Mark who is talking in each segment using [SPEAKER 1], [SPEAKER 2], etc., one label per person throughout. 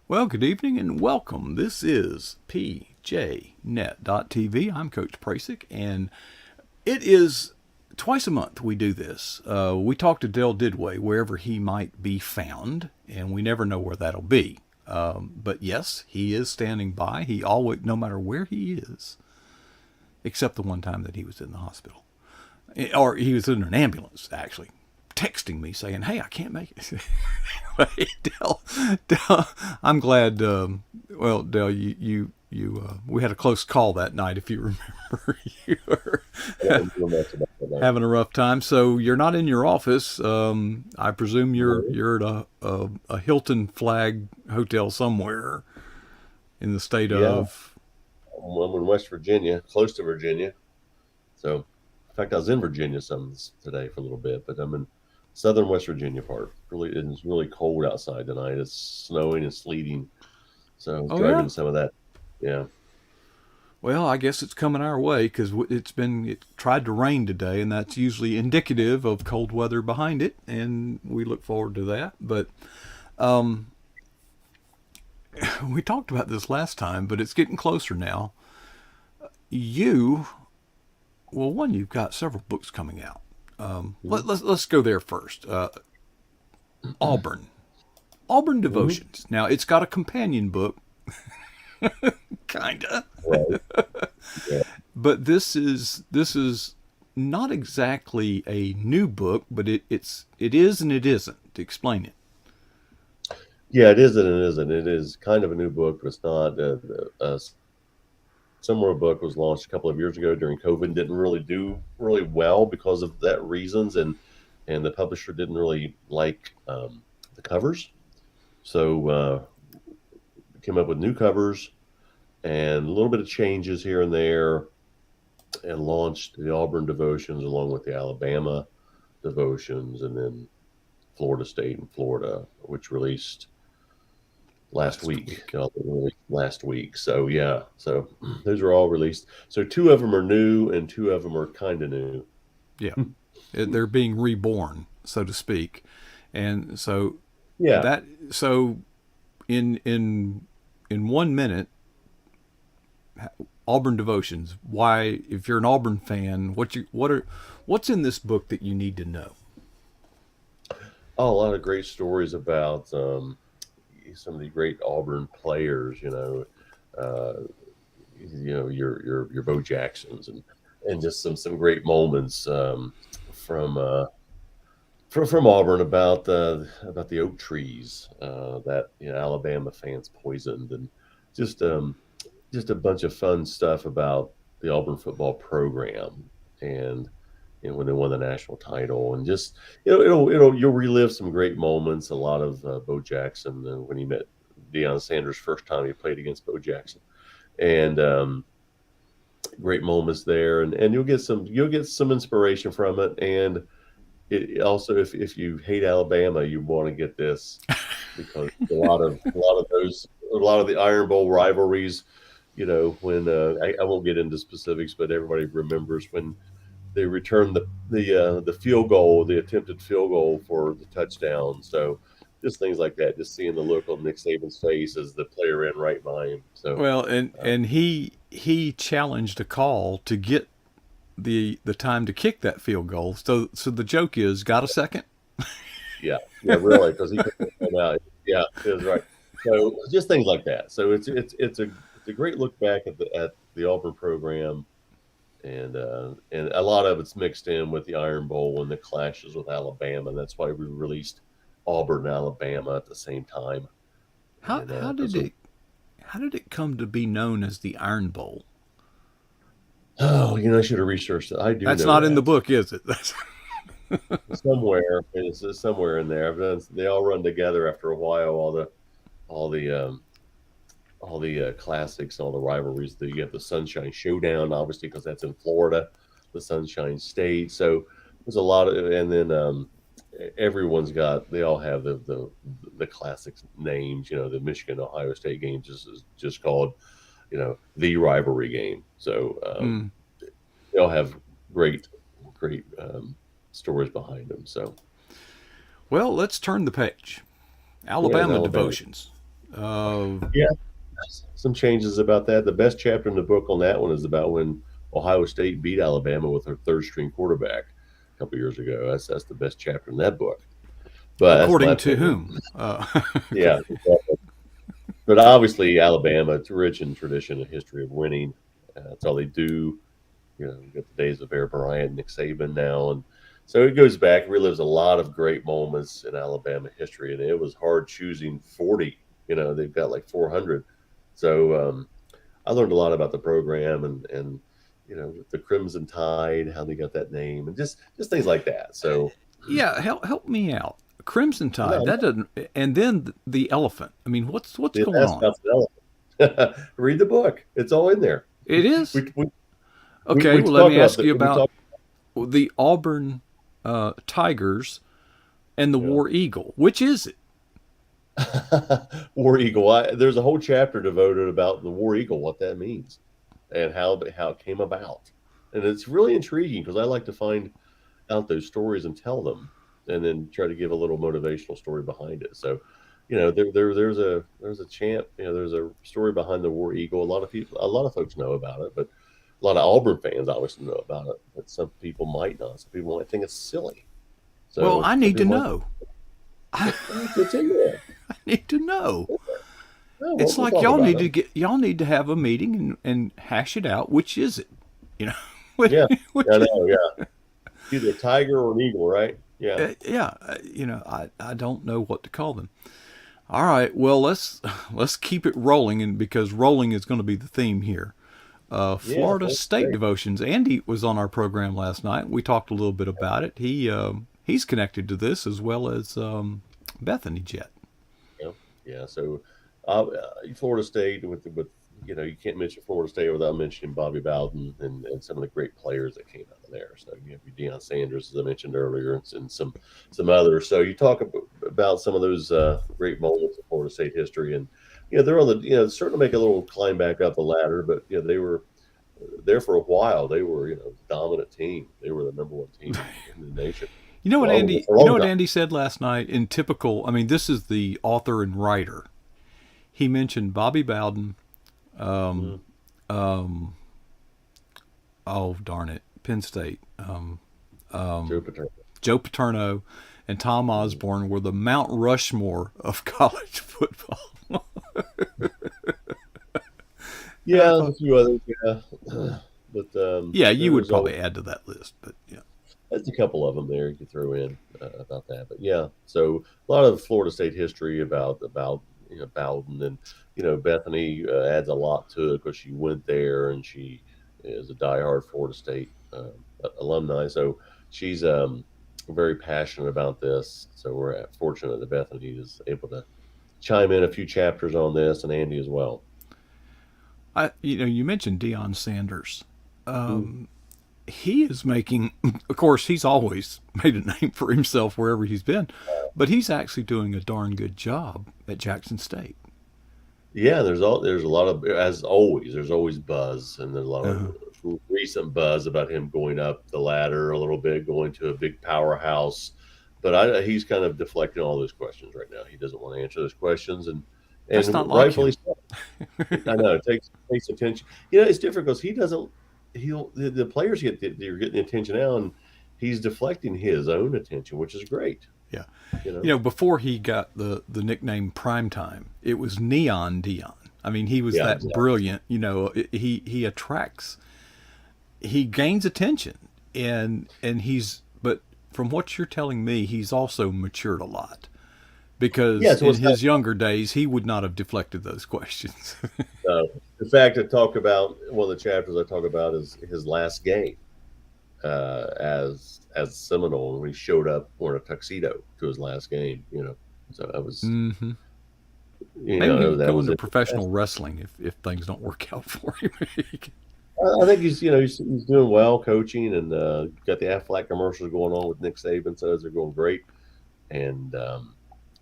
[SPEAKER 1] Well, good evening and welcome. This is PJNet.TV. I'm Coach Prasick, and it is twice a month we do this. We talk to Dale Didway wherever he might be found, and we never know where that'll be. But yes, he is standing by. He always, no matter where he is, except the one time that he was in the hospital, or he was in an ambulance actually, texting me saying, "Hey, I can't make it." Anyway, Dale, I'm glad. Well, Dale, we had a close call that night. If you remember, you were having a rough time. So you're not in your office. I presume you're at a Hilton flag hotel somewhere in the state
[SPEAKER 2] Yeah,
[SPEAKER 1] of.
[SPEAKER 2] I'm in West Virginia, close to Virginia. So, in fact, I was in Virginia some today for a little bit, but I'm in southern West Virginia part. It's really cold outside tonight. It's snowing and sleeting. So,
[SPEAKER 1] Oh yeah.
[SPEAKER 2] driving some of that. Yeah.
[SPEAKER 1] Well, I guess it's coming our way because it tried to rain today, and that's usually indicative of cold weather behind it, and we look forward to that. But we talked about this last time, but it's getting closer now. You, well, one, you've got several books coming out. Let's go there first. Auburn, Auburn
[SPEAKER 2] Mm-hmm.
[SPEAKER 1] Devotions. Now it's got a companion book, kinda,
[SPEAKER 2] Right. Yeah.
[SPEAKER 1] but this is not exactly a new book, but it is and it isn't. To explain it.
[SPEAKER 2] Yeah, it is and it isn't. It is kind of a new book, but it's not. A similar book was launched a couple of years ago during COVID. Didn't really do really well because of that reasons, and the publisher didn't really like the covers. So came up with new covers and a little bit of changes here and there, and launched the Auburn devotions along with the Alabama devotions, and then Florida State and Florida, which released last
[SPEAKER 1] Last
[SPEAKER 2] week.
[SPEAKER 1] week.
[SPEAKER 2] Released last week. So yeah, so those are all released. So two of them are new, and two of them are kind of new.
[SPEAKER 1] Yeah, they're being reborn, so to speak, and so
[SPEAKER 2] Yeah.
[SPEAKER 1] that so in 1 minute, Auburn devotions. Why, if you're an Auburn fan, what's in this book that you need to know?
[SPEAKER 2] Oh, a lot of great stories about some of the great Auburn players. Uh, your Bo Jacksons, and just some great moments from from Auburn about the oak trees that Alabama fans poisoned, and just um, just a bunch of fun stuff about the Auburn football program, and when they won the national title, and just you'll relive some great moments. A lot of Bo Jackson when he met Deion Sanders first time he played against Bo Jackson, and great moments there, and you'll get some inspiration from it. And it also, if you hate Alabama, you want to get this, because a lot of the Iron Bowl rivalries. When I won't get into specifics, but everybody remembers when they returned the field goal, the attempted field goal for the touchdown. So just things like that, just seeing the look on Nick Saban's face as the player ran right by him. So
[SPEAKER 1] Well, and
[SPEAKER 2] uh,
[SPEAKER 1] and he challenged a call to get the time to kick that field goal. So the joke is, got a second?
[SPEAKER 2] yeah, yeah, really, because he couldn't come out. Yeah, it was right. So just things like that. So it's a great look back at the Auburn program, and a lot of it's mixed in with the Iron Bowl and the clashes with Alabama. And that's why we released Auburn and Alabama at the same time.
[SPEAKER 1] How
[SPEAKER 2] And
[SPEAKER 1] how did
[SPEAKER 2] because
[SPEAKER 1] it come to be known as the Iron Bowl?
[SPEAKER 2] I should have researched it. I do
[SPEAKER 1] That's
[SPEAKER 2] know
[SPEAKER 1] not in the
[SPEAKER 2] that
[SPEAKER 1] book, is it? That's,
[SPEAKER 2] somewhere. It's somewhere in there. They all run together after a while. All the all the classics, all the rivalries. You have the Sunshine Showdown, obviously, because that's in Florida, the Sunshine State. So there's a lot of, and then they all have the classic names. The Michigan Ohio State games is just called, the rivalry game. So
[SPEAKER 1] mm.
[SPEAKER 2] they all have great stories behind them. So
[SPEAKER 1] Well, let's turn the page.
[SPEAKER 2] yeah, in
[SPEAKER 1] Alabama
[SPEAKER 2] Alabama.
[SPEAKER 1] devotions.
[SPEAKER 2] Yeah, some changes about that. The best chapter in the book on that one is about when Ohio State beat Alabama with their third string quarterback a couple years ago. That's the best chapter in that book. But that's my
[SPEAKER 1] According to
[SPEAKER 2] opinion.
[SPEAKER 1] whom?
[SPEAKER 2] Yeah, but obviously Alabama, it's rich in tradition and history of winning. That's all they do. You got the days of Bear Bryant, Nick Saban now, and so it goes back, relives a lot of great moments in Alabama history, and it was hard choosing 40. They've got like 400. So I learned a lot about the program and the Crimson Tide, how they got that name, and just things like that. So
[SPEAKER 1] Yeah, help me out. Crimson Tide.
[SPEAKER 2] no,
[SPEAKER 1] That doesn't. And then the elephant. I mean, what's
[SPEAKER 2] the
[SPEAKER 1] going on?
[SPEAKER 2] mascot's an elephant. Read the book; it's all in there.
[SPEAKER 1] It is.
[SPEAKER 2] We we,
[SPEAKER 1] Okay.
[SPEAKER 2] we
[SPEAKER 1] Well, let
[SPEAKER 2] talk
[SPEAKER 1] me
[SPEAKER 2] about
[SPEAKER 1] ask
[SPEAKER 2] the
[SPEAKER 1] you
[SPEAKER 2] we
[SPEAKER 1] about
[SPEAKER 2] talk.
[SPEAKER 1] the Auburn Tigers and the
[SPEAKER 2] Yeah.
[SPEAKER 1] War Eagle. Which is it?
[SPEAKER 2] War Eagle. There's a whole chapter devoted about the War Eagle, what that means, and how it came about. And it's really intriguing because I like to find out those stories and tell them, and then try to give a little motivational story behind it. So, there's a chant. There's a story behind the War Eagle. A lot of folks know about it, but a lot of Auburn fans obviously know about it. But some people might not. Some people might think it's silly.
[SPEAKER 1] Well,
[SPEAKER 2] So
[SPEAKER 1] I
[SPEAKER 2] some
[SPEAKER 1] need to
[SPEAKER 2] people might.
[SPEAKER 1] know. I
[SPEAKER 2] It's in there.
[SPEAKER 1] need to know.
[SPEAKER 2] No,
[SPEAKER 1] It's
[SPEAKER 2] we'll
[SPEAKER 1] like
[SPEAKER 2] talk about it.
[SPEAKER 1] y'all need to have a meeting and hash it out. Which is it? You know.
[SPEAKER 2] Yeah, I
[SPEAKER 1] Which,
[SPEAKER 2] know. Yeah, either a tiger or an eagle, right? Yeah,
[SPEAKER 1] yeah. I don't know what to call them. All right. Well, let's keep it rolling, and because rolling is going to be the theme here.
[SPEAKER 2] yeah,
[SPEAKER 1] Florida
[SPEAKER 2] that's
[SPEAKER 1] State
[SPEAKER 2] great.
[SPEAKER 1] devotions. Andy was on our program last night. We talked a little bit about it. He's connected to this as well as Bethany Jet.
[SPEAKER 2] Yeah, yeah. So, Florida State with you can't mention Florida State without mentioning Bobby Bowden and some of the great players that came out of there. So you have your Deion Sanders, as I mentioned earlier, and some others. So you talk about some of those great moments of Florida State history, and they're on the starting to make a little climb back up the ladder, but they were there for a while. They were the dominant team. They were the number one team in the nation. Well, for a
[SPEAKER 1] You know
[SPEAKER 2] long
[SPEAKER 1] what
[SPEAKER 2] time.
[SPEAKER 1] Andy said last night in typical. I mean, this is the author and writer. He mentioned Bobby Bowden.
[SPEAKER 2] Mm,
[SPEAKER 1] Oh darn it, Penn State.
[SPEAKER 2] Joe Paterno.
[SPEAKER 1] Joe Paterno and Tom
[SPEAKER 2] Mm.
[SPEAKER 1] Osborne were the Mount Rushmore of college football. And I
[SPEAKER 2] Yeah, there's a
[SPEAKER 1] thought,
[SPEAKER 2] few others. Yeah, but
[SPEAKER 1] yeah, you would
[SPEAKER 2] there's always
[SPEAKER 1] probably add to that list, but yeah.
[SPEAKER 2] there's a couple of them there you could throw in about that. But yeah, so a lot of Florida State history about Bowden, and Bethany adds a lot to it because she went there and she is a diehard Florida State alumni. So she's very passionate about this. So we're fortunate that Bethany is able to chime in a few chapters on this, and Andy as well.
[SPEAKER 1] You mentioned Deion Sanders.
[SPEAKER 2] Mm.
[SPEAKER 1] He is making, of course, he's always made a name for himself wherever he's been, but he's actually doing a darn good job at Jackson State.
[SPEAKER 2] Yeah, there's a lot of, as always, there's always buzz, and there's a lot of
[SPEAKER 1] Uh,
[SPEAKER 2] recent buzz about him going up the ladder a little bit, going to a big powerhouse. But he's kind of deflecting all those questions right now. He doesn't want to answer those questions,
[SPEAKER 1] that's
[SPEAKER 2] and
[SPEAKER 1] not like
[SPEAKER 2] rightfully
[SPEAKER 1] him.
[SPEAKER 2] so. I know it takes attention. It's different because he doesn't. He'll the players you're getting the attention now, and he's deflecting his own attention, which is great.
[SPEAKER 1] Yeah.
[SPEAKER 2] You know.
[SPEAKER 1] Before he got the nickname Primetime, it was Neon Dion. I mean, he was
[SPEAKER 2] Yeah,
[SPEAKER 1] that
[SPEAKER 2] exactly.
[SPEAKER 1] brilliant. He attracts, he gains attention, and but from what you're telling me, he's also matured a lot
[SPEAKER 2] Yeah,
[SPEAKER 1] because
[SPEAKER 2] so
[SPEAKER 1] in
[SPEAKER 2] what's
[SPEAKER 1] his younger days he would not have deflected those questions.
[SPEAKER 2] in fact, I talk about one of the chapters I talk about is his last game as Seminole when he showed up wearing a tuxedo to his last game. So I was
[SPEAKER 1] Hmm. Maybe he could
[SPEAKER 2] that
[SPEAKER 1] go
[SPEAKER 2] was
[SPEAKER 1] into
[SPEAKER 2] it.
[SPEAKER 1] professional wrestling if things don't work out for him.
[SPEAKER 2] I think he's doing well coaching, and got the Aflac commercials going on with Nick Saban, so those are going great. And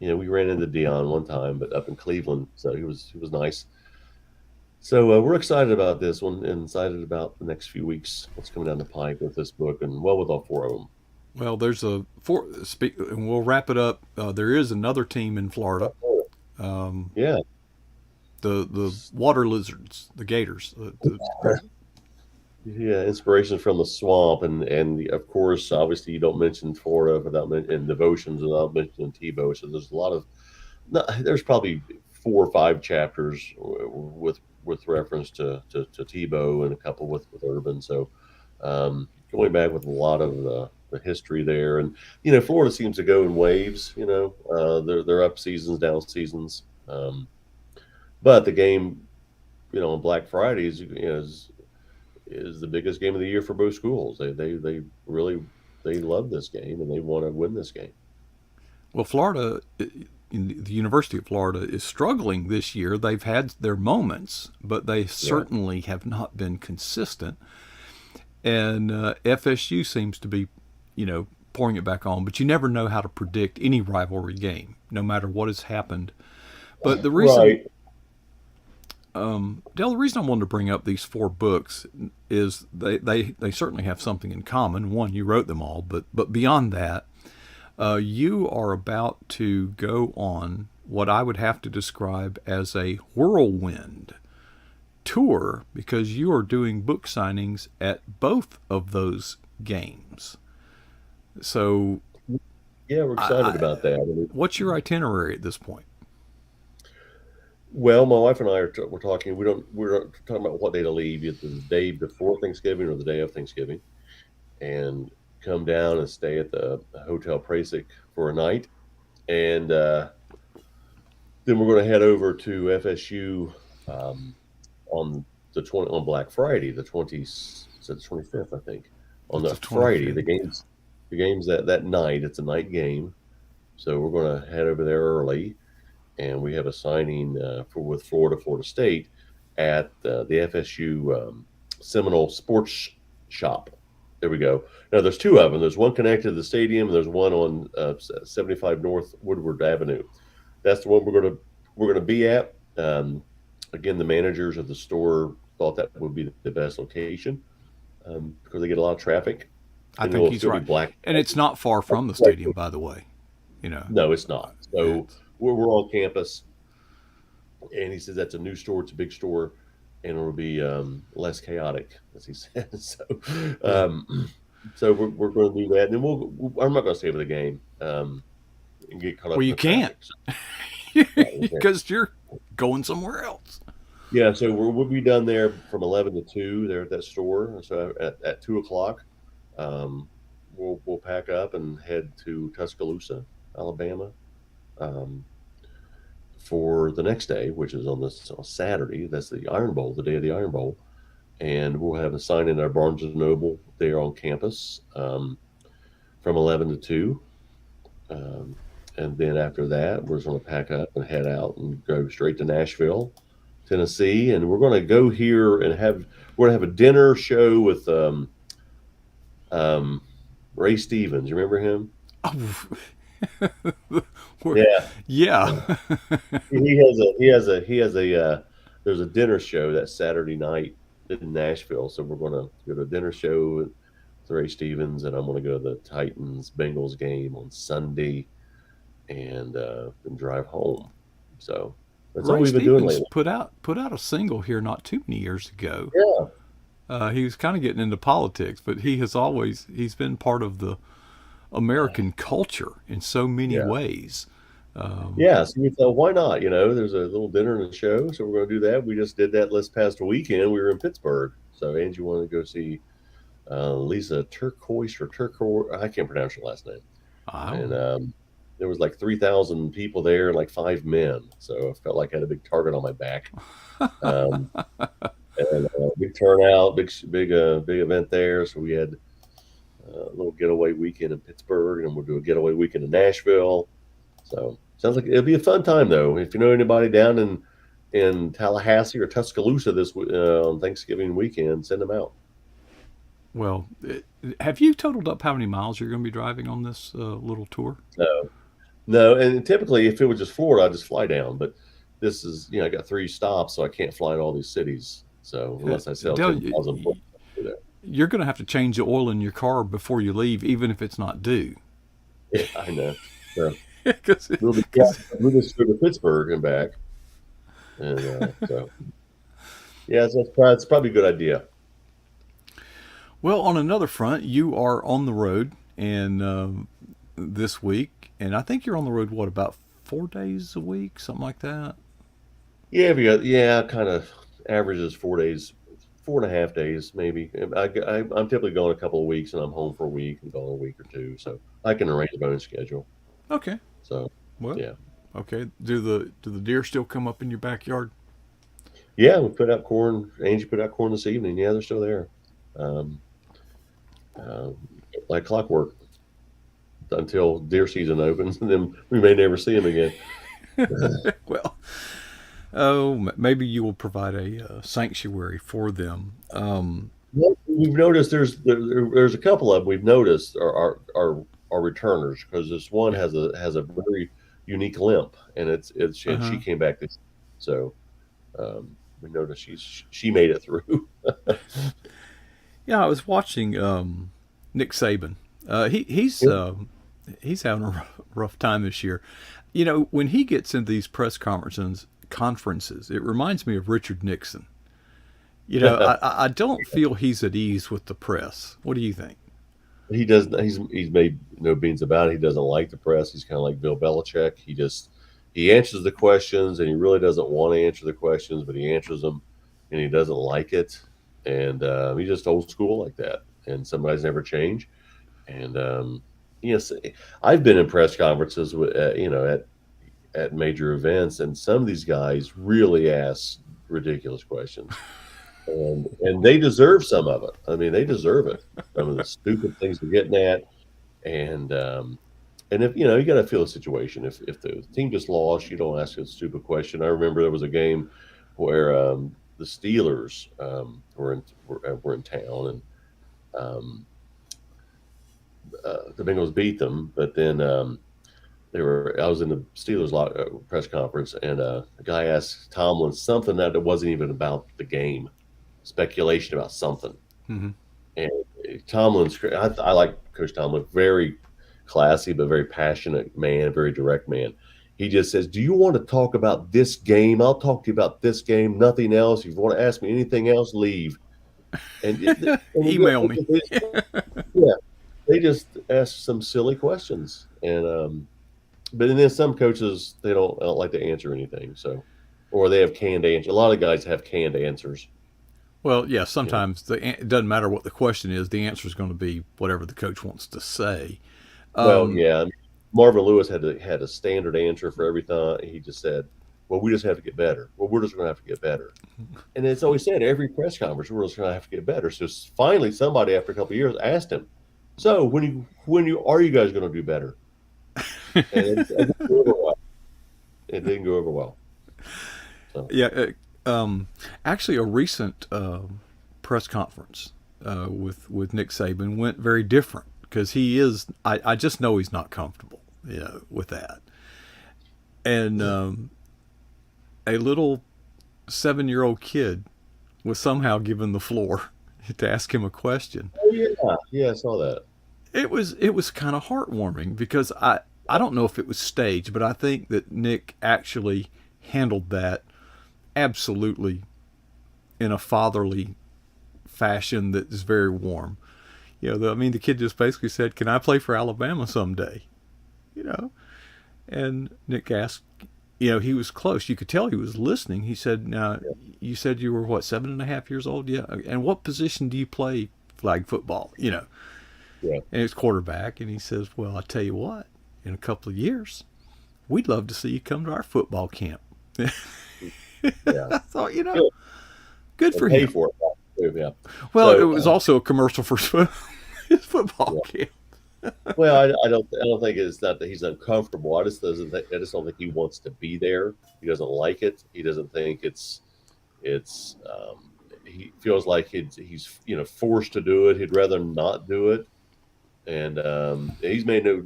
[SPEAKER 2] we ran into Dion one time, but up in Cleveland, so he was nice. So we're excited about this one, and excited about the next few weeks, what's coming down the pipe with this book, and well, with all four of them.
[SPEAKER 1] Well, there's and we'll wrap it up. There is another team in Florida.
[SPEAKER 2] Yeah,
[SPEAKER 1] The water lizards, the gators.
[SPEAKER 2] Yeah, inspiration from the swamp, and of course, obviously, you don't mention Florida without and devotions without mentioning Tebow. So there's a lot of no, there's probably 4 or 5 chapters with reference to Tebow and a couple with Urban. So going back with a lot of the history there, and Florida seems to go in waves. They're up seasons, down seasons. But the game, on Black Friday is the biggest game of the year for both schools. They really they love this game and they want to win this game.
[SPEAKER 1] Well, Florida, the University of Florida, is struggling this year. They've had their moments, but they
[SPEAKER 2] Yeah,
[SPEAKER 1] certainly have not been consistent. And FSU seems to be, pouring it back on. But you never know how to predict any rivalry game, no matter what has happened. But the reason,
[SPEAKER 2] right.
[SPEAKER 1] Dale, the reason I wanted to bring up these 4 books is they certainly have something in common. One, you wrote them all, but beyond that, you are about to go on what I would have to describe as a whirlwind tour because you are doing book signings at both of those games. So,
[SPEAKER 2] Yeah, we're
[SPEAKER 1] I,
[SPEAKER 2] excited
[SPEAKER 1] I,
[SPEAKER 2] about that. I mean,
[SPEAKER 1] what's your itinerary at this point?
[SPEAKER 2] well, my wife and I we're talking. We're not talking about what day to leave, either the day before Thanksgiving or the day of Thanksgiving, and come down and stay at the Hotel Prasic for a night, and then we're going to head over to FSU um, on on Black Friday, the 25th, I think. On
[SPEAKER 1] It's
[SPEAKER 2] the
[SPEAKER 1] the
[SPEAKER 2] Friday,
[SPEAKER 1] 25th.
[SPEAKER 2] the game's that night. It's a night game, so we're going to head over there early, and we have a signing for with Florida State at the FSU Seminole Sports Shop. There we go. Now there's 2 of them. There's one connected to the stadium, and there's one on 75 North Woodward Avenue. That's the one we're gonna be at. Again, the managers of the store thought that would be the best location because they get a lot of traffic,
[SPEAKER 1] I
[SPEAKER 2] and
[SPEAKER 1] think
[SPEAKER 2] it'll
[SPEAKER 1] he's
[SPEAKER 2] still be
[SPEAKER 1] right.
[SPEAKER 2] black.
[SPEAKER 1] And it's not far from the stadium, by the way. You know,
[SPEAKER 2] No, it's not. So
[SPEAKER 1] it's,
[SPEAKER 2] we're on campus, and he says that's a new store. It's a big store, and it'll be less chaotic, as he said.
[SPEAKER 1] good.
[SPEAKER 2] So we're going to do that, and then I'm not going to stay for the game and get caught up
[SPEAKER 1] Well,
[SPEAKER 2] in
[SPEAKER 1] you
[SPEAKER 2] the
[SPEAKER 1] can't
[SPEAKER 2] traffic. So, yeah, we can't.
[SPEAKER 1] because you're going somewhere else.
[SPEAKER 2] Yeah, so we'll be done there from 11 to 2 there at that store. So at 2 o'clock, um, we'll pack up and head to Tuscaloosa, Alabama, um, for the next day, which is on Saturday. That's the Iron Bowl, the day of the Iron Bowl, and we'll have a sign in our Barnes and Noble there on campus from 11 to 2. Um, and then after that, we're just going to pack up and head out and go straight to Nashville, Tennessee, and we're going to go here and we're going to have a dinner show with um, Ray Stevens. You remember him?
[SPEAKER 1] Oh,
[SPEAKER 2] Yeah,
[SPEAKER 1] yeah.
[SPEAKER 2] he has a there's a dinner show that Saturday night in Nashville. So we're going to go to a dinner show with Ray Stevens, and I'm going to go to the Titans Bengals game on Sunday, and drive home. So that's all
[SPEAKER 1] Ray
[SPEAKER 2] we've been doing
[SPEAKER 1] Stevens
[SPEAKER 2] lately.
[SPEAKER 1] put out a single here not too many years ago.
[SPEAKER 2] Yeah,
[SPEAKER 1] He was kind of getting into politics, but he's been part of the American culture in so many
[SPEAKER 2] yeah.
[SPEAKER 1] ways. Um,
[SPEAKER 2] Yeah, so we thought, why not? There's a little dinner and a show, so we're going to do that. We just did that this past weekend. We were in Pittsburgh, so Angie wanted to go see Lisa Turquoise or Turquoise. I can't pronounce her last name. And
[SPEAKER 1] wow.
[SPEAKER 2] there was like 3,000 people there, and like 5 men. So I felt like I had a big target on my back. Um, and big turnout, big event there. So we had a little getaway weekend in Pittsburgh, and we'll do a getaway weekend in Nashville. So sounds like it'll be a fun time though. If you know anybody down in Tallahassee or Tuscaloosa on Thanksgiving weekend, send them out.
[SPEAKER 1] Well, have you totaled up how many miles you're going to be driving on this little tour?
[SPEAKER 2] No, no, and typically if it was just Florida, I'd just fly down. But this is, I got 3 stops, so I can't fly in all these cities. So
[SPEAKER 1] Uh,
[SPEAKER 2] unless I sell
[SPEAKER 1] Dale,
[SPEAKER 2] 10,000 books, I'll do that.
[SPEAKER 1] you're going to have to change the oil in your car before you leave, even if it's not due.
[SPEAKER 2] Yeah, I know. So
[SPEAKER 1] Because
[SPEAKER 2] we'll just go to Pittsburgh and back. And so, yeah, so it's probably a good idea.
[SPEAKER 1] Well, on another front, you are on the road and this week, and I think you're on the road. What, about 4 days a week, something like that?
[SPEAKER 2] Yeah, yeah, kind of averages 4 days, 4.5 days maybe. I'm typically going a couple of weeks, and I'm home for a week and gone a week or two, so I can arrange my own schedule.
[SPEAKER 1] Okay.
[SPEAKER 2] So,
[SPEAKER 1] Well,
[SPEAKER 2] yeah,
[SPEAKER 1] okay. Do the deer still come up in your backyard?
[SPEAKER 2] yeah, we put out corn. Angie put out corn this evening. Yeah, they're still there, um, uh, like clockwork until deer season opens, and then we may never see them again.
[SPEAKER 1] Well, oh, maybe you will provide a sanctuary for them.
[SPEAKER 2] Well, we've noticed there's a couple of them we've noticed are returners because this one
[SPEAKER 1] Yeah.
[SPEAKER 2] has a very unique limp, and
[SPEAKER 1] Uh
[SPEAKER 2] and she
[SPEAKER 1] huh.
[SPEAKER 2] came back this, so we noticed she made it through.
[SPEAKER 1] Yeah, I was watching Nick Saban. He's having a rough time this year. You know, when he gets into these press conferences, it reminds me of Richard Nixon. You know, I don't feel he's at ease with the press. What do you think?
[SPEAKER 2] He does. He's made no beans about it. He doesn't like the press. He's kind of like Bill Belichick. He answers the questions, and he really doesn't want to answer the questions, but he answers them, and he doesn't like it. And he's just old school like that. And somebody's never changed. And yes, I've been in press conferences with at major events, and some of these guys really ask ridiculous questions, and they deserve some of it. I mean, they deserve it. Some of the stupid things they're getting at, and if you got to feel the situation. If the team just lost, you don't ask a stupid question. I remember there was a game where the Steelers were in town, and um, the Bengals beat them, but then they were. I was in the Steelers press conference, and the guy asked Tomlin something that it wasn't even about the game, speculation about something.
[SPEAKER 1] Hmm.
[SPEAKER 2] And Tomlin's, I like Coach Tomlin, very classy but very passionate man, very direct man. He just says, "Do you want to talk about this game? I'll talk to you about this game. Nothing else. If you want to ask me anything else, leave." And
[SPEAKER 1] Email me.
[SPEAKER 2] yeah, they just ask some silly questions, and but then some coaches they don't like to answer anything, so or they have canned answers. A lot of guys have canned answers.
[SPEAKER 1] Well, yeah,
[SPEAKER 2] You know,
[SPEAKER 1] sometimes it doesn't matter what the question is. The answer is going to be whatever the coach wants to say.
[SPEAKER 2] well,
[SPEAKER 1] Um,
[SPEAKER 2] yeah, I mean, Marvin Lewis had a standard answer for everything. He just said, "Well, we just have to get better. Well, we're just going to have to get better." And it's always said every press conference, we're just going to have to get better. So finally, somebody after a couple of years asked him, "So when you are you guys going to do better?" And it didn't go over well. It didn't go over well. So
[SPEAKER 1] yeah, actually, a recent press conference with Nick Saban went very different because he is. I just know he's not comfortable, you know, with that. And a little 7-year-old kid was somehow given the floor to ask him a question.
[SPEAKER 2] oh yeah, yeah, I saw that.
[SPEAKER 1] It was kind of heartwarming because I don't know if it was staged, but I think that Nick actually handled that absolutely in a fatherly fashion that is very warm. You know, I mean, the kid just basically said, "Can I play for Alabama someday?" You know, and Nick asked. You know, he was close. You could tell he was listening. He said, "Now, you said you were what, 7.5 years old? Yeah. And what position do you play flag football? You know?"
[SPEAKER 2] Yeah,
[SPEAKER 1] And it's quarterback. And he says, "Well, I tell you what, in a couple of years, we'd love to see you come to our football camp."
[SPEAKER 2] yeah.
[SPEAKER 1] I thought,
[SPEAKER 2] Good.
[SPEAKER 1] good
[SPEAKER 2] And
[SPEAKER 1] for
[SPEAKER 2] pay
[SPEAKER 1] him.
[SPEAKER 2] for it. Too, yeah.
[SPEAKER 1] Well, it
[SPEAKER 2] So
[SPEAKER 1] was also a commercial for his football
[SPEAKER 2] yeah.
[SPEAKER 1] camp.
[SPEAKER 2] Well, I don't think it's not that he's uncomfortable. I just don't think he wants to be there. He doesn't like it. He doesn't think it's he feels like he's forced to do it. He'd rather not do it. And he's made no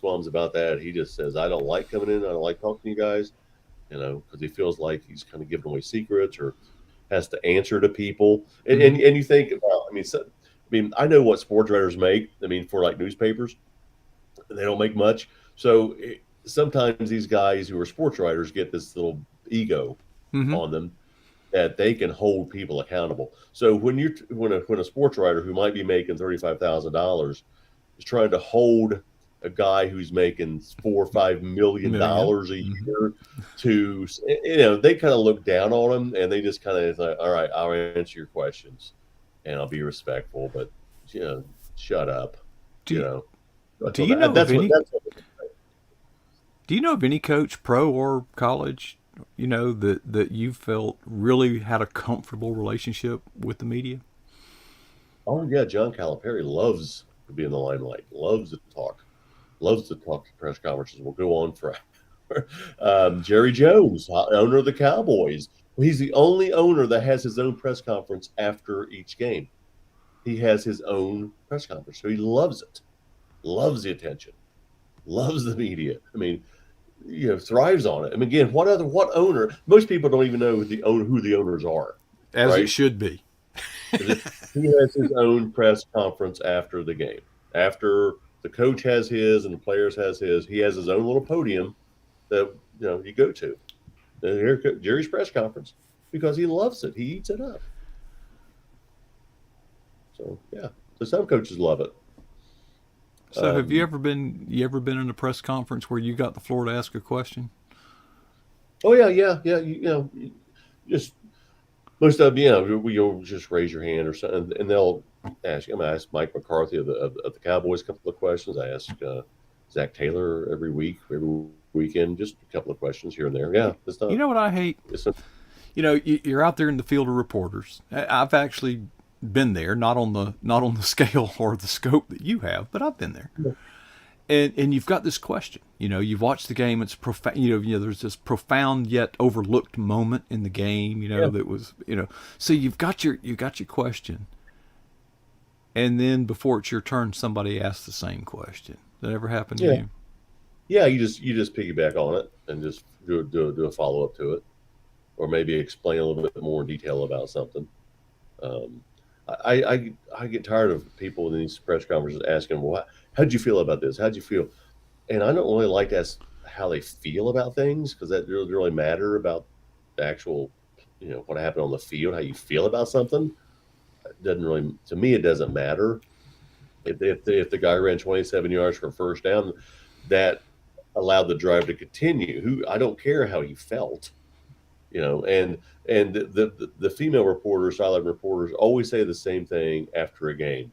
[SPEAKER 2] qualms about that. He just says, "I don't like coming in. I don't like talking to you guys," because he feels like he's kind of giving away secrets or has to answer to people. And
[SPEAKER 1] Hmm.
[SPEAKER 2] and, and you think, well, I know what sports writers make. I mean, for like newspapers, they don't make much. So sometimes these guys who are sports writers get this little ego.
[SPEAKER 1] Mm-hmm.
[SPEAKER 2] on them that they can hold people accountable. So when a sports writer who might be making $35,000 is trying to hold a guy who's making $4 or $5 million a
[SPEAKER 1] Mm-hmm.
[SPEAKER 2] year to, they kind of look down on him, and they just kind of like, all right, I'll answer your questions and I'll be respectful, but shut up,
[SPEAKER 1] Do
[SPEAKER 2] you
[SPEAKER 1] you,
[SPEAKER 2] know.
[SPEAKER 1] do
[SPEAKER 2] Until
[SPEAKER 1] you
[SPEAKER 2] that,
[SPEAKER 1] know of any?
[SPEAKER 2] that's what
[SPEAKER 1] Do you know of any coach, pro or college, that you felt really had a comfortable relationship with the media?
[SPEAKER 2] Oh yeah, John Calipari loves to be in the limelight, loves to talk to press conferences. Will go on forever. Jerry Jones, owner of the Cowboys. Well, he's the only owner that has his own press conference after each game. He has his own press conference, so he loves it, loves the attention, loves the media. I mean, thrives on it. I mean, again, what owner? Most people don't even know who the owners are,
[SPEAKER 1] As it
[SPEAKER 2] right?
[SPEAKER 1] should be.
[SPEAKER 2] He has his own press conference after the game. After the coach has his and the players has his, he has his own little podium that you go to. And here Jerry's press conference because he loves it. He eats it up. So yeah, so some coaches love it.
[SPEAKER 1] So have
[SPEAKER 2] Um,
[SPEAKER 1] you ever been in a press conference where you got the floor to ask a question?
[SPEAKER 2] oh yeah, yeah, yeah. Just most of you'll just raise your hand or something, and they'll ask. I ask Mike McCarthy of the Cowboys a couple of questions. I ask Zach Taylor every weekend, just a couple of questions here and there. Yeah, it's
[SPEAKER 1] You
[SPEAKER 2] not.
[SPEAKER 1] know what I hate?
[SPEAKER 2] It's not,
[SPEAKER 1] You're out there in the field of reporters. I've actually been there, not on the scale or the scope that you have, but I've been there. And you've got this question. You've watched the game. It's profound. There's this profound yet overlooked moment in the game.
[SPEAKER 2] yeah,
[SPEAKER 1] That was. So you've got your question, and then before it's your turn, somebody asks the same question. That ever happened to
[SPEAKER 2] yeah,
[SPEAKER 1] you?
[SPEAKER 2] yeah. You just piggyback on it and just do a follow up to it, or maybe explain a little bit more detail about something. Um, I get tired of people in these press conferences asking, "Well, how'd you feel about this? How'd you feel?" And I don't really like to ask how they feel about things because that doesn't really matter about the actual, what happened on the field. How you feel about something doesn't really, to me, it doesn't matter. If the guy ran 27 yards for a first down, that allowed the drive to continue. Who I don't care how he felt, and the female reporters, sideline reporters, always say the same thing after a game.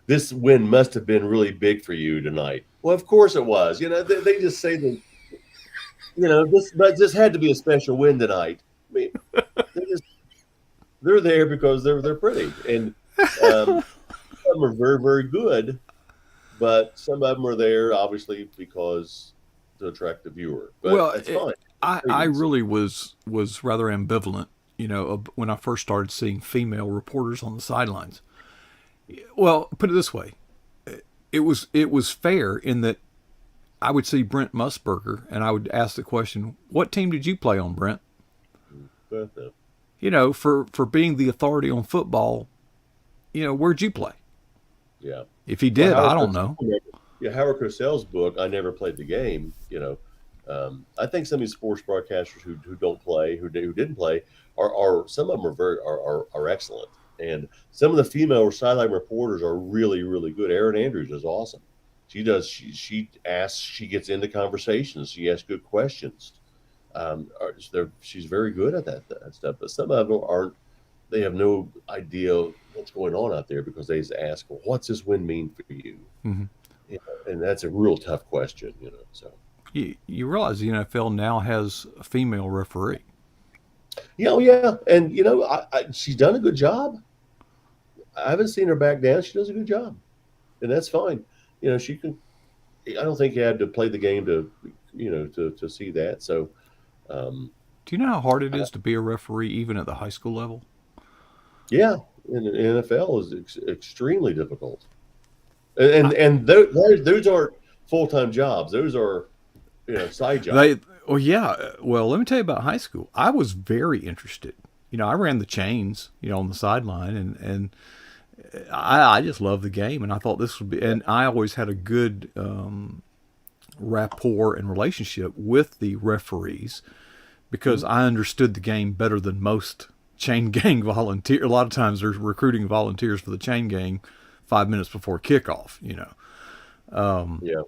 [SPEAKER 2] This win must have been really big for you tonight. Well, of course it was. They just say that. This had to be a special win tonight. I mean, they're there because they're pretty, and some are very very good, but some of them are there obviously because to attract the viewer. But
[SPEAKER 1] Well,
[SPEAKER 2] that's fine.
[SPEAKER 1] I
[SPEAKER 2] Ratings.
[SPEAKER 1] really was rather ambivalent. When I first started seeing female reporters on the sidelines. Well, put it this way: it was fair in that I would see Brent Musburger and I would ask the question, "What team did you play on, Brent?"
[SPEAKER 2] But,
[SPEAKER 1] For being the authority on football, where'd you play?
[SPEAKER 2] yeah.
[SPEAKER 1] If he
[SPEAKER 2] Well,
[SPEAKER 1] did, I don't know.
[SPEAKER 2] Howard Cosell's book, I never played the game. I think some of these sports broadcasters who don't play, who didn't play, are some of them are excellent, and some of the female sideline reporters are really really good. Erin Andrews is awesome. She asks, she gets into conversations, she asks good questions. She's very good at that stuff, but some of them aren't. They have no idea what's going on out there because they just ask, well, "What's this win mean for you?"
[SPEAKER 1] Hmm.
[SPEAKER 2] And that's a real tough question. So
[SPEAKER 1] You realize the NFL now has a female referee.
[SPEAKER 2] yeah, oh, yeah, and she's done a good job. I haven't seen her back down. She does a good job, and that's fine. She can. I don't think you had to play the game to see that. So um,
[SPEAKER 1] Do you know how hard it
[SPEAKER 2] I,
[SPEAKER 1] is to be a referee, even at the high school level?
[SPEAKER 2] yeah, and the NFL is extremely difficult,
[SPEAKER 1] I,
[SPEAKER 2] and those aren't full time jobs. Those are side jobs.
[SPEAKER 1] they, well, yeah. Well, let me tell you about high school. I was very interested. I ran the chains, on the sideline, and I just loved the game, and I thought this would be. And I always had a good rapport and relationship with the referees because I understood the game better than most chain gang volunteer. A lot of times they're recruiting volunteers for the chain gang 5 minutes before kickoff, you know.
[SPEAKER 2] Yeah.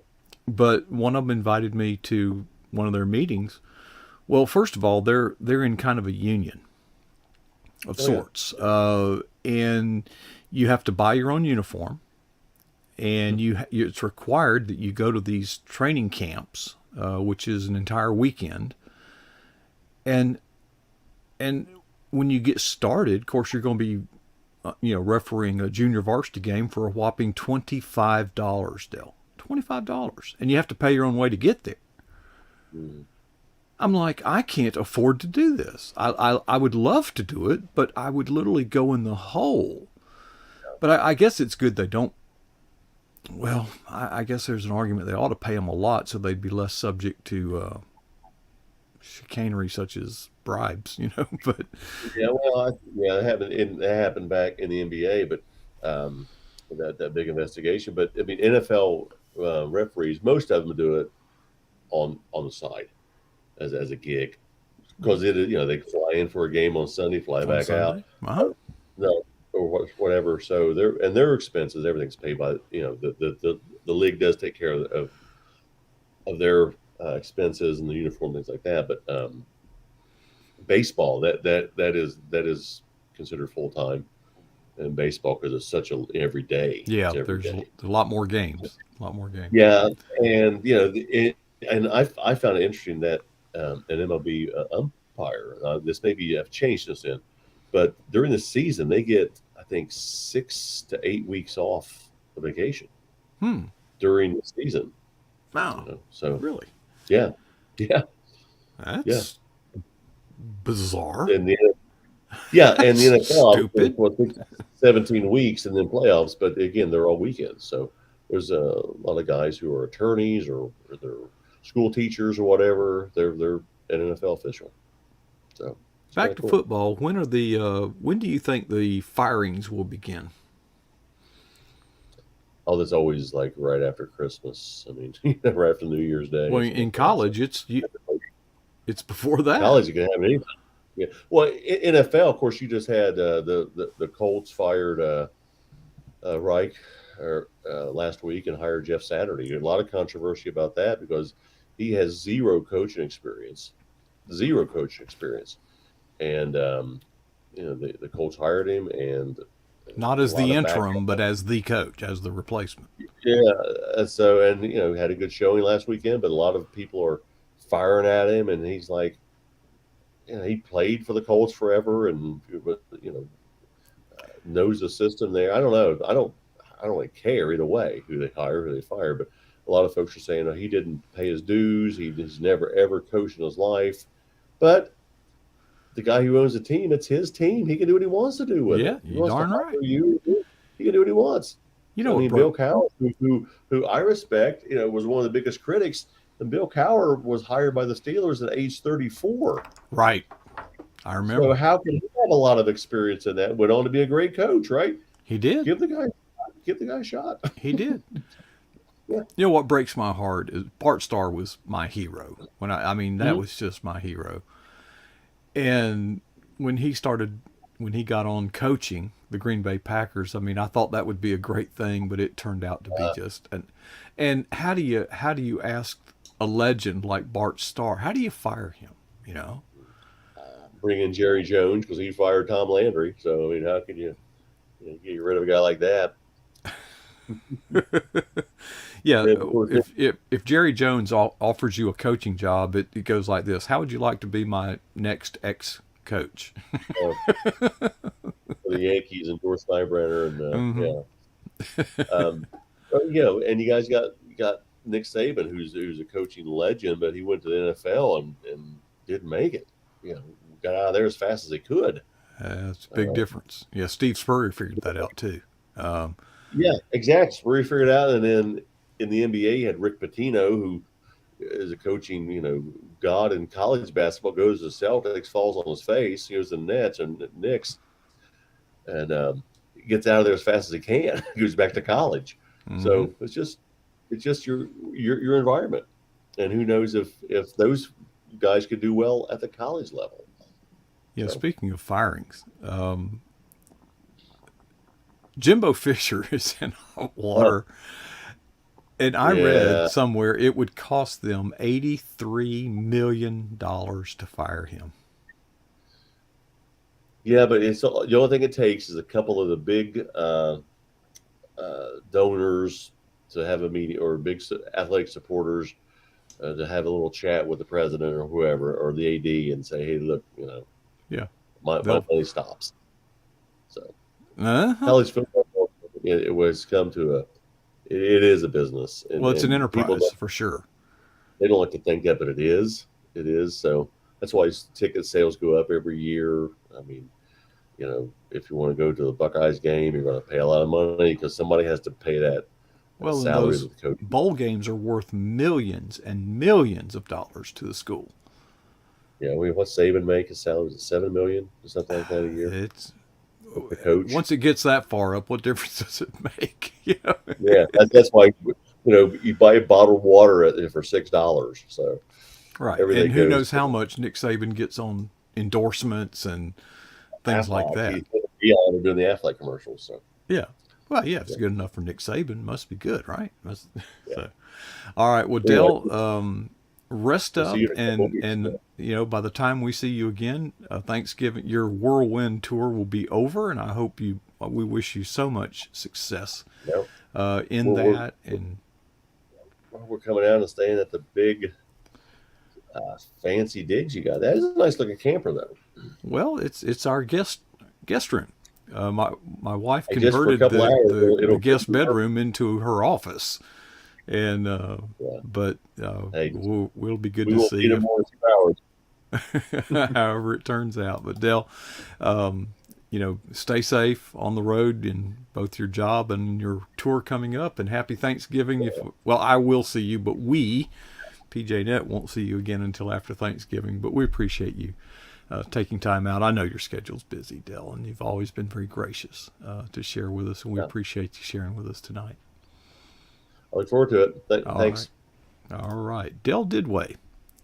[SPEAKER 1] But one of them invited me to one of their meetings. Well, first of all, they're in kind of a union of
[SPEAKER 2] Oh, yeah.
[SPEAKER 1] sorts, and you have to buy your own uniform, and it's required that you go to these training camps, which is an entire weekend, and and when you get started, of course, you're going to be refereeing a junior varsity game for a whopping $25, Dell. $25, and you have to pay your own way to get there.
[SPEAKER 2] Mm.
[SPEAKER 1] I'm like, I can't afford to do this. I would love to do it, but I would literally go in the hole. But I guess it's good they don't. Well, I guess there's an argument they ought to pay them a lot so they'd be less subject to chicanery such as bribes, you know. But
[SPEAKER 2] Yeah, well, that happened back in the NBA, but that big investigation. But I mean, NFL referees, most of them do it on the side as a gig because they fly in for a game on Sunday, fly
[SPEAKER 1] on
[SPEAKER 2] back out,
[SPEAKER 1] Sunday, uh-huh.
[SPEAKER 2] no, or whatever. So their expenses, everything's paid by the league does take care of their expenses and the uniform, things like that. But baseball, that is considered full time in baseball because it's such a every day.
[SPEAKER 1] Yeah,
[SPEAKER 2] It's every
[SPEAKER 1] there's
[SPEAKER 2] day.
[SPEAKER 1] a lot more games. A lot more games.
[SPEAKER 2] Yeah, and and I found it interesting that an MLB umpire. This maybe have changed since then, but during the season they get I think 6 to 8 weeks off of vacation
[SPEAKER 1] Hmm.
[SPEAKER 2] during the season.
[SPEAKER 1] Wow.
[SPEAKER 2] So
[SPEAKER 1] Really?
[SPEAKER 2] yeah, yeah, yeah.
[SPEAKER 1] That's bizarre.
[SPEAKER 2] And and the
[SPEAKER 1] That's
[SPEAKER 2] NFL obviously,
[SPEAKER 1] stupid.
[SPEAKER 2] 17 weeks and then playoffs, but again, they're all weekends. So there's a lot of guys who are attorneys or they're school teachers or whatever. They're an NFL official. So it's kind
[SPEAKER 1] Back
[SPEAKER 2] of
[SPEAKER 1] to
[SPEAKER 2] cool.
[SPEAKER 1] football. When do you think the firings will begin?
[SPEAKER 2] Oh, that's always like right after Christmas. I mean, right after New Year's Day
[SPEAKER 1] Well,
[SPEAKER 2] or something
[SPEAKER 1] in
[SPEAKER 2] like that. So
[SPEAKER 1] college, it's before that.
[SPEAKER 2] college, you can have anything. Yeah. Well, NFL, of course, you just had the Colts fired Reich last week and hired Jeff Saturday. A lot of controversy about that because he has zero coaching experience, and the Colts hired him, and
[SPEAKER 1] Not
[SPEAKER 2] a
[SPEAKER 1] as
[SPEAKER 2] lot
[SPEAKER 1] the
[SPEAKER 2] of back.
[SPEAKER 1] interim, but as the coach, as the replacement.
[SPEAKER 2] Yeah, so and had a good showing last weekend, but a lot of people are firing at him, and he's like, he played for the Colts forever, and knows the system there. I don't know. I don't really care either way who they hire, who they fire, but a lot of folks are saying, he didn't pay his dues. He has never ever coached in his life. But the guy who owns the team, it's his team. He can do what he wants to do with
[SPEAKER 1] Yeah,
[SPEAKER 2] it. He
[SPEAKER 1] you
[SPEAKER 2] wants to
[SPEAKER 1] darn
[SPEAKER 2] hire
[SPEAKER 1] right.
[SPEAKER 2] you. He can do what he wants.
[SPEAKER 1] You know
[SPEAKER 2] I
[SPEAKER 1] what
[SPEAKER 2] mean,
[SPEAKER 1] broke?
[SPEAKER 2] Bill Cowher, who I respect, was one of the biggest critics. And Bill Cowher was hired by the Steelers at age 34.
[SPEAKER 1] Right. I
[SPEAKER 2] So
[SPEAKER 1] remember.
[SPEAKER 2] how can he have a lot of experience in that? Went on to be a great coach, right?
[SPEAKER 1] He did.
[SPEAKER 2] Give the guy, give the guy a shot.
[SPEAKER 1] He did.
[SPEAKER 2] Yeah.
[SPEAKER 1] You know what breaks my heart is Bart Starr was my hero. I mean, that
[SPEAKER 2] Mhm.
[SPEAKER 1] was just my hero. And when he started, when he got on coaching the Green Bay Packers, I mean, I thought that would be a great thing, but it turned out to be just an. And how do you ask a legend like Bart Starr? How do you fire him? You know.
[SPEAKER 2] Bring in Jerry Jones because he fired Tom Landry. So I mean, how can you, get rid of a guy like that?
[SPEAKER 1] Yeah,
[SPEAKER 2] And of course,
[SPEAKER 1] if Jerry Jones offers you a coaching job, it goes like this: how would you like to be my next ex coach?
[SPEAKER 2] the Yankees and Doris Steinbrenner and
[SPEAKER 1] Hmm.
[SPEAKER 2] but, and you got Nick Saban, who's a coaching legend, but he went to the NFL and didn't make it. Got out of there as fast as he could.
[SPEAKER 1] That's a big
[SPEAKER 2] Uh,
[SPEAKER 1] difference. Yeah, Steve Spurrier figured that out too. Um,
[SPEAKER 2] yeah, exactly. Where he figured it out, and then in the NBA, you had Rick Pitino, who is a coaching, god in college basketball. Goes to the Celtics, falls on his face. He goes to the Nets and Knicks, and gets out of there as fast as he can. He goes back to college.
[SPEAKER 1] hmm
[SPEAKER 2] So it's just your environment, and who knows if those guys could do well at the college level.
[SPEAKER 1] Yeah,
[SPEAKER 2] So
[SPEAKER 1] speaking of firings, Jimbo Fisher is in hot
[SPEAKER 2] uh,
[SPEAKER 1] water. And I read
[SPEAKER 2] yeah,
[SPEAKER 1] somewhere it would cost them $83 million to fire him.
[SPEAKER 2] yeah, but it's the only thing it takes is a couple of the big donors to have a meeting, or big athletic supporters to have a little chat with the president or whoever or the AD and say, hey, look,
[SPEAKER 1] Yeah.
[SPEAKER 2] my
[SPEAKER 1] They'll,
[SPEAKER 2] money stops. So
[SPEAKER 1] uh-huh.
[SPEAKER 2] college football, it was come to it is a business,
[SPEAKER 1] Well, it's an
[SPEAKER 2] and people
[SPEAKER 1] enterprise
[SPEAKER 2] don't,
[SPEAKER 1] for sure.
[SPEAKER 2] they don't like to think that, but it is. It is. So that's why ticket sales go up every year. I mean, if you want to go to the Buckeyes game, you're going to pay a lot of money because somebody has to pay that
[SPEAKER 1] Well, and
[SPEAKER 2] salary
[SPEAKER 1] those
[SPEAKER 2] that the coach.
[SPEAKER 1] bowl games are worth millions and millions of dollars to the school.
[SPEAKER 2] Yeah, what's Saban make his salary? Is it 7 million or something like that a year?
[SPEAKER 1] It's
[SPEAKER 2] The coach.
[SPEAKER 1] once it gets that far up, what difference does it make? You know?
[SPEAKER 2] Yeah, that's why you buy bottled water for $6. So
[SPEAKER 1] Right. And
[SPEAKER 2] everything
[SPEAKER 1] who
[SPEAKER 2] goes
[SPEAKER 1] knows
[SPEAKER 2] to
[SPEAKER 1] how much Nick Saban gets on endorsements and things like
[SPEAKER 2] Aflac.
[SPEAKER 1] that.
[SPEAKER 2] He's going to be on doing the Aflac commercials. So
[SPEAKER 1] Yeah. Well, yeah, if it's
[SPEAKER 2] yeah,
[SPEAKER 1] good enough for Nick Saban, must be good, right?
[SPEAKER 2] yeah.
[SPEAKER 1] So, all right. Well,
[SPEAKER 2] Anyway,
[SPEAKER 1] Dell, rest
[SPEAKER 2] we'll see
[SPEAKER 1] up,
[SPEAKER 2] you in a couple of weeks.
[SPEAKER 1] and by the time we see you again, Thanksgiving, your whirlwind tour will be over, and I hope we wish you so much success
[SPEAKER 2] No,
[SPEAKER 1] in
[SPEAKER 2] we're,
[SPEAKER 1] that. And
[SPEAKER 2] we're coming out and staying at the big fancy digs you got. That is a nice looking camper though.
[SPEAKER 1] well, it's our guest room. My wife
[SPEAKER 2] Hey, just for a
[SPEAKER 1] converted
[SPEAKER 2] couple hours,
[SPEAKER 1] the
[SPEAKER 2] it'll
[SPEAKER 1] guest
[SPEAKER 2] be perfect.
[SPEAKER 1] bedroom into her office, and
[SPEAKER 2] Yeah.
[SPEAKER 1] but
[SPEAKER 2] Hey,
[SPEAKER 1] we'll be good
[SPEAKER 2] we
[SPEAKER 1] to
[SPEAKER 2] won't
[SPEAKER 1] see
[SPEAKER 2] need it
[SPEAKER 1] you.
[SPEAKER 2] more than 2 hours.
[SPEAKER 1] However it turns out. But Dell, um, stay safe on the road in both your job and your tour coming up. And happy Thanksgiving. If well, I will see you, but we, PJ Net, won't see you again until after Thanksgiving. But we appreciate you taking time out. I know your schedule's busy, Dell, and you've always been very gracious to share with us, and we
[SPEAKER 2] Yeah,
[SPEAKER 1] appreciate you sharing with us tonight.
[SPEAKER 2] I look forward to it.
[SPEAKER 1] All right.
[SPEAKER 2] Thanks.
[SPEAKER 1] All right. Dell Didway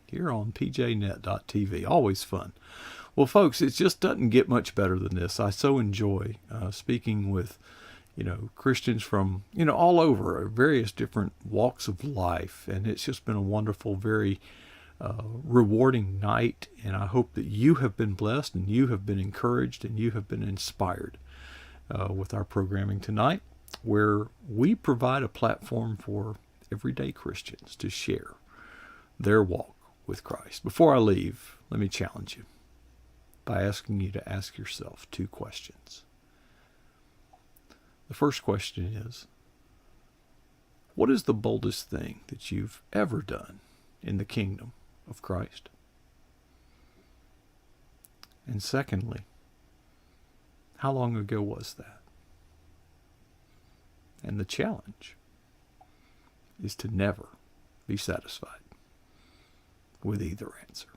[SPEAKER 1] here on pjnet.tv. Always fun. Well, folks, it just doesn't get much better than this. I so enjoy speaking with, Christians from, all over, various different walks of life. And it's just been a wonderful, very rewarding night. And I hope that you have been blessed and you have been encouraged and you have been inspired with our programming tonight, where we provide a platform for everyday Christians to share their walk with Christ. Before I leave, let me challenge you by asking you to ask yourself two questions. The first question is, what is the boldest thing that you've ever done in the kingdom of Christ? And secondly, how long ago was that? And the challenge is to never be satisfied with either answer.